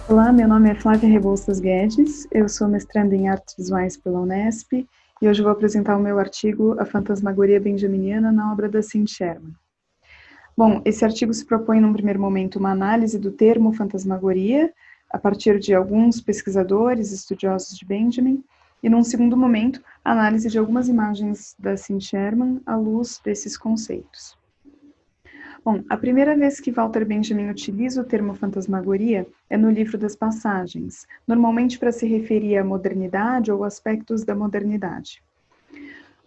Olá, meu nome é Flávia Rebouças Guedes, eu sou mestranda em Artes Visuais pela Unesp e hoje vou apresentar o meu artigo A Fantasmagoria Benjaminiana na obra da Cindy Sherman. Bom, esse artigo se propõe num primeiro momento uma análise do termo fantasmagoria a partir de alguns pesquisadores estudiosos de Benjamin e num segundo momento a análise de algumas imagens da Cindy Sherman à luz desses conceitos. Bom, a primeira vez que Walter Benjamin utiliza o termo fantasmagoria é no Livro das Passagens, normalmente para se referir à modernidade ou aspectos da modernidade.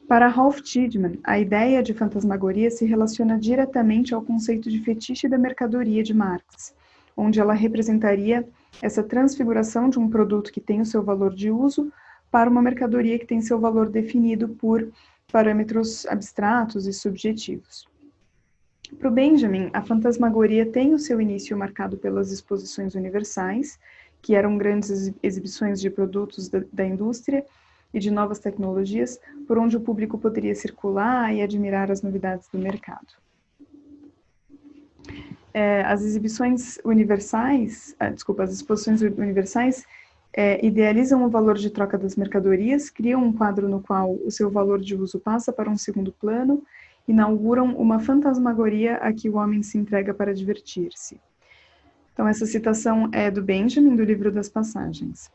Para Rolf Tiedemann, a ideia de fantasmagoria se relaciona diretamente ao conceito de fetiche da mercadoria de Marx, onde ela representaria essa transfiguração de um produto que tem o seu valor de uso para uma mercadoria que tem seu valor definido por parâmetros abstratos e subjetivos. Para o Benjamin, a fantasmagoria tem o seu início marcado pelas exposições universais, que eram grandes exibições de produtos da indústria e de novas tecnologias, por onde o público poderia circular e admirar as novidades do mercado. As exposições universais idealizam o valor de troca das mercadorias, criam um quadro no qual o seu valor de uso passa para um segundo plano, inauguram uma fantasmagoria a que o homem se entrega para divertir-se. Então, essa citação é do Benjamin, do Livro das Passagens.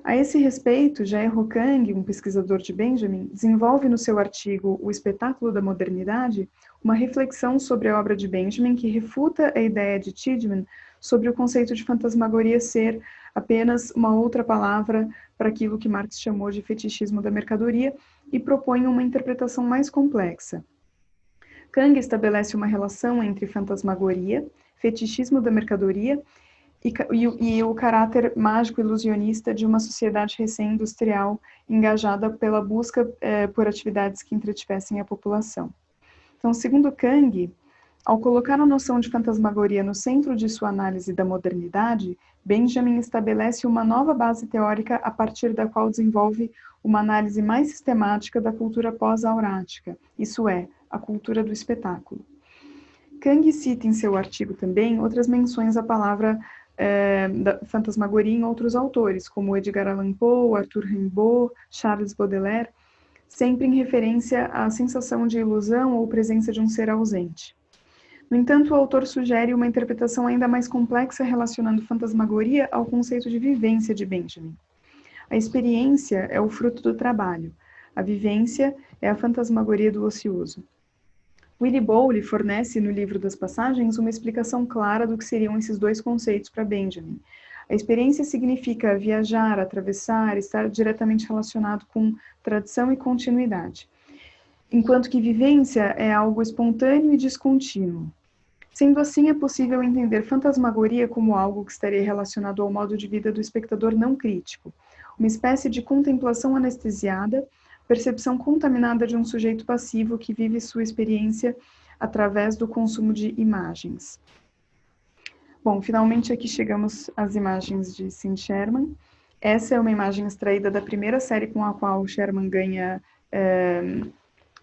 A esse respeito, Jair Kang, um pesquisador de Benjamin, desenvolve no seu artigo O Espetáculo da Modernidade uma reflexão sobre a obra de Benjamin que refuta a ideia de Tiedemann sobre o conceito de fantasmagoria ser apenas uma outra palavra para aquilo que Marx chamou de fetichismo da mercadoria e propõe uma interpretação mais complexa. Kang estabelece uma relação entre fantasmagoria, fetichismo da mercadoria e o caráter mágico ilusionista de uma sociedade recém-industrial engajada pela busca por atividades que entretivessem a população. Então, segundo Kang, ao colocar a noção de fantasmagoria no centro de sua análise da modernidade, Benjamin estabelece uma nova base teórica a partir da qual desenvolve uma análise mais sistemática da cultura pós-aurática, isso é, a cultura do espetáculo. Kang cita em seu artigo também outras menções à palavra da fantasmagoria em outros autores, como Edgar Allan Poe, Arthur Rimbaud, Charles Baudelaire, sempre em referência à sensação de ilusão ou presença de um ser ausente. No entanto, o autor sugere uma interpretação ainda mais complexa relacionando fantasmagoria ao conceito de vivência de Benjamin. A experiência é o fruto do trabalho, a vivência é a fantasmagoria do ocioso. Willy Bowley fornece no Livro das Passagens uma explicação clara do que seriam esses dois conceitos para Benjamin. A experiência significa viajar, atravessar, estar diretamente relacionado com tradição e continuidade, enquanto que vivência é algo espontâneo e descontínuo. Sendo assim, é possível entender fantasmagoria como algo que estaria relacionado ao modo de vida do espectador não crítico, uma espécie de contemplação anestesiada, percepção contaminada de um sujeito passivo que vive sua experiência através do consumo de imagens. Bom, finalmente aqui chegamos às imagens de Cindy Sherman. Essa é uma imagem extraída da primeira série com a qual Sherman ganha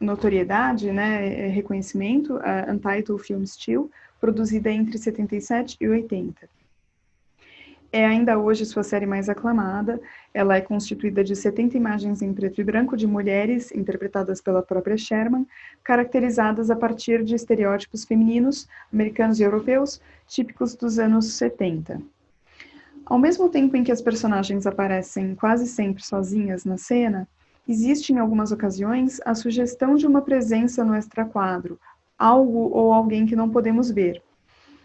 notoriedade, né, reconhecimento, a Untitled Film Still, produzida entre 77 e 80. É ainda hoje sua série mais aclamada, ela é constituída de 70 imagens em preto e branco de mulheres, interpretadas pela própria Sherman, caracterizadas a partir de estereótipos femininos, americanos e europeus, típicos dos anos 70. Ao mesmo tempo em que as personagens aparecem quase sempre sozinhas na cena, existe em algumas ocasiões a sugestão de uma presença no extraquadro, algo ou alguém que não podemos ver.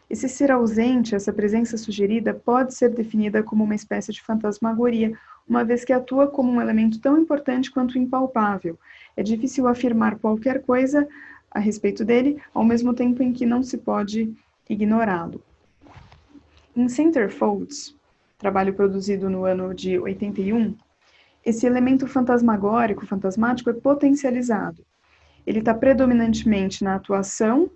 Esse ser ausente, essa presença sugerida, pode ser definida como uma espécie de fantasmagoria, uma vez que atua como um elemento tão importante quanto impalpável. É difícil afirmar qualquer coisa a respeito dele, ao mesmo tempo em que não se pode ignorá-lo. Em Centerfolds, trabalho produzido no ano de 81, esse elemento fantasmático é potencializado. Ele está predominantemente na atuação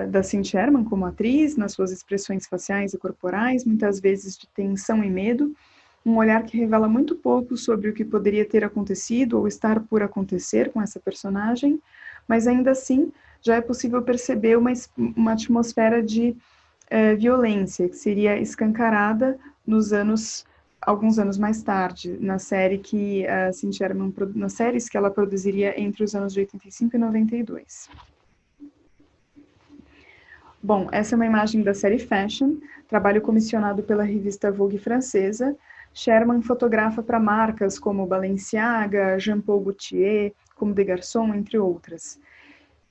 da Cindy Sherman como atriz, nas suas expressões faciais e corporais, muitas vezes de tensão e medo, um olhar que revela muito pouco sobre o que poderia ter acontecido ou estar por acontecer com essa personagem, mas ainda assim já é possível perceber uma atmosfera de violência, que seria escancarada alguns anos mais tarde, nas séries que ela produziria entre os anos de 85 e 92. Bom, essa é uma imagem da série Fashion, trabalho comissionado pela revista Vogue francesa. Sherman fotografa para marcas como Balenciaga, Jean Paul Gaultier, Comme des Garçons, entre outras.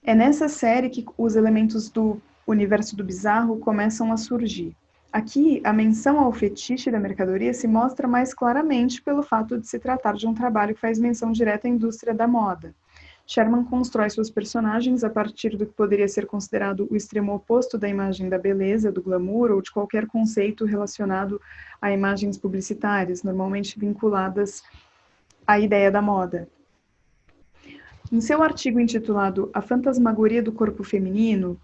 É nessa série que os elementos do universo do bizarro começam a surgir. Aqui, a menção ao fetiche da mercadoria se mostra mais claramente pelo fato de se tratar de um trabalho que faz menção direta à indústria da moda. Sherman constrói suas personagens a partir do que poderia ser considerado o extremo oposto da imagem da beleza, do glamour ou de qualquer conceito relacionado a imagens publicitárias, normalmente vinculadas à ideia da moda. Em seu artigo intitulado A Fantasmagoria do Corpo Feminino,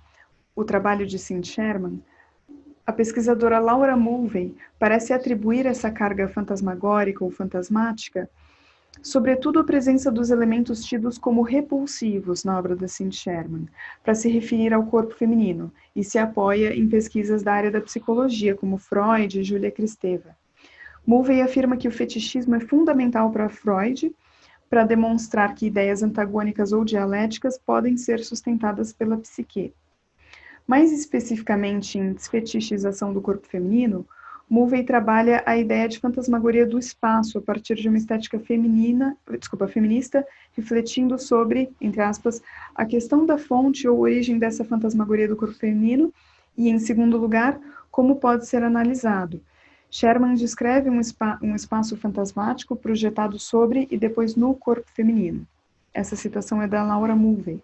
o trabalho de Cindy Sherman, a pesquisadora Laura Mulvey parece atribuir essa carga fantasmagórica ou fantasmática sobretudo a presença dos elementos tidos como repulsivos na obra da Cindy Sherman, para se referir ao corpo feminino, e se apoia em pesquisas da área da psicologia, como Freud e Julia Kristeva. Mulvey afirma que o fetichismo é fundamental para Freud, para demonstrar que ideias antagônicas ou dialéticas podem ser sustentadas pela psique. Mais especificamente em desfetichização do corpo feminino, Mulvey trabalha a ideia de fantasmagoria do espaço a partir de uma estética feminista, refletindo sobre, entre aspas, a questão da fonte ou origem dessa fantasmagoria do corpo feminino e, em segundo lugar, como pode ser analisado. Sherman descreve um espaço fantasmático projetado sobre e depois no corpo feminino. Essa citação é da Laura Mulvey.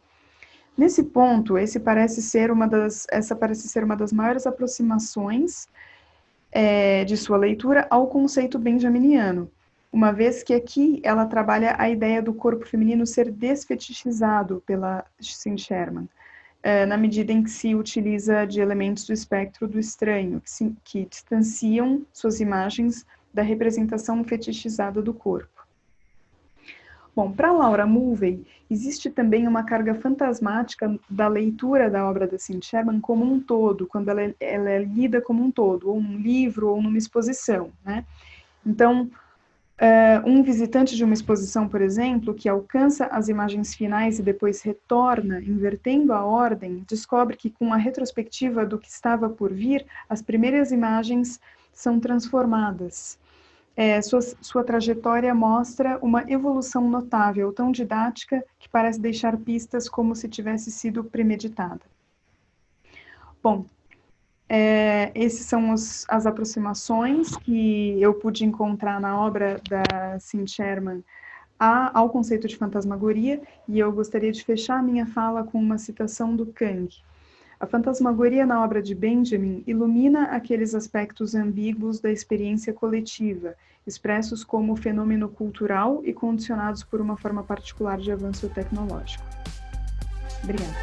Nesse ponto, essa parece ser uma das maiores aproximações de sua leitura ao conceito benjaminiano, uma vez que aqui ela trabalha a ideia do corpo feminino ser desfetichizado pela Cindy Sherman, na medida em que se utiliza de elementos do espectro do estranho, que distanciam suas imagens da representação fetichizada do corpo. Bom, para Laura Mulvey, existe também uma carga fantasmática da leitura da obra da Cindy Sherman como um todo, quando ela é lida como um todo, ou num livro, ou numa exposição, né? Então, um visitante de uma exposição, por exemplo, que alcança as imagens finais e depois retorna, invertendo a ordem, descobre que com a retrospectiva do que estava por vir, as primeiras imagens são transformadas. Sua trajetória mostra uma evolução notável, tão didática que parece deixar pistas como se tivesse sido premeditada. Bom, essas são as aproximações que eu pude encontrar na obra da Cindy Sherman ao conceito de fantasmagoria, e eu gostaria de fechar a minha fala com uma citação do Kang. A fantasmagoria na obra de Benjamin ilumina aqueles aspectos ambíguos da experiência coletiva, expressos como fenômeno cultural e condicionados por uma forma particular de avanço tecnológico. Obrigada.